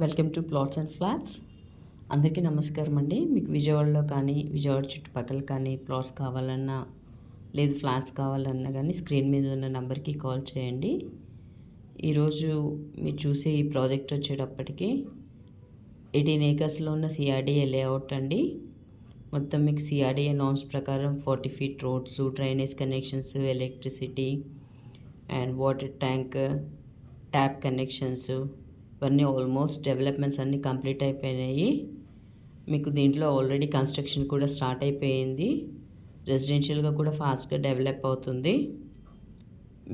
Welcome to plots and flats. అందరికీ నమస్కారం అండి. మీకు విజయవాడలో కానీ విజయవాడ చుట్టుపక్కల కానీ ప్లాట్స్ కావాలన్నా లేదు ఫ్లాట్స్ కావాలన్నా కానీ స్క్రీన్ మీద ఉన్న నెంబర్కి కాల్ చేయండి. ఈరోజు మీరు చూసే ఈ ప్రాజెక్ట్ వచ్చేటప్పటికి 18 ఏకర్స్లో ఉన్న సిఆర్డిఏ లేఅవుట్ అండి. మొత్తం మీకు సిఆర్డిఏ నామ్స్ ప్రకారం 40 feet roads, drainage connections, electricity and water tank, tap connections ఇవన్నీ ఆల్మోస్ట్ డెవలప్మెంట్స్ అన్నీ కంప్లీట్ అయిపోయినాయి. మీకు దీంట్లో ఆల్రెడీ కన్స్ట్రక్షన్ కూడా స్టార్ట్ అయిపోయింది. రెసిడెన్షియల్గా కూడా ఫాస్ట్గా డెవలప్ అవుతుంది.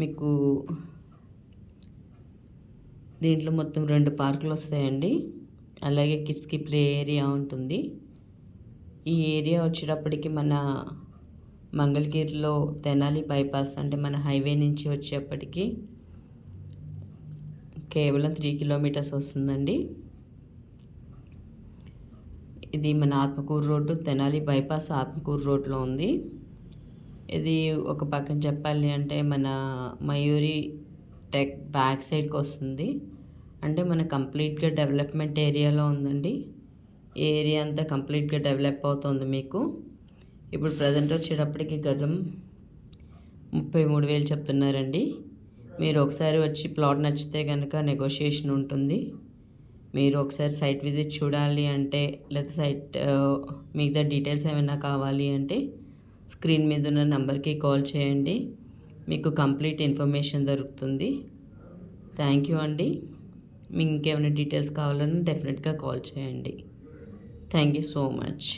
మీకు దీంట్లో మొత్తం 2 పార్కులు వస్తాయండి. అలాగే కిడ్స్కి ప్లే ఏరియా ఉంటుంది. ఈ ఏరియా వచ్చేటప్పటికి మన మంగళగిరిలో తెనాలి బైపాస్ అంటే మన హైవే నుంచి వచ్చేప్పటికి కేవలం 3 కిలోమీటర్స్ వస్తుందండి. ఇది మన ఆత్మకూరు రోడ్డు, తెనాలి బైపాస్ ఆత్మకూరు రోడ్లో ఉంది. ఇది ఒక పక్కన చెప్పాలి అంటే మన మయూరి టెక్ బ్యాక్ సైడ్కి వస్తుంది. అంటే మన కంప్లీట్గా డెవలప్మెంట్ ఏరియాలో ఉందండి. ఈ ఏరియా అంతా కంప్లీట్గా డెవలప్ అవుతుంది. మీకు ఇప్పుడు ప్రజెంట్ వచ్చేటప్పటికి గజం 33,000 చెప్తున్నారండి. మీరు ఒకసారి వచ్చి ప్లాట్ నచ్చితే కనుక నెగోషియేషన్ ఉంటుంది. మీరు ఒకసారి సైట్ విజిట్ చూడాలి అంటే లేదా సైట్ మిగతా డీటెయిల్స్ ఏమైనా కావాలి అంటే స్క్రీన్ మీద ఉన్న నెంబర్కి కాల్ చేయండి. మీకు కంప్లీట్ ఇన్ఫర్మేషన్ దొరుకుతుంది. థ్యాంక్ యూ అండి. మీకు ఇంకేమైనా డీటెయిల్స్ కావాలన్నా డెఫినెట్గా కాల్ చేయండి. Thank you so much.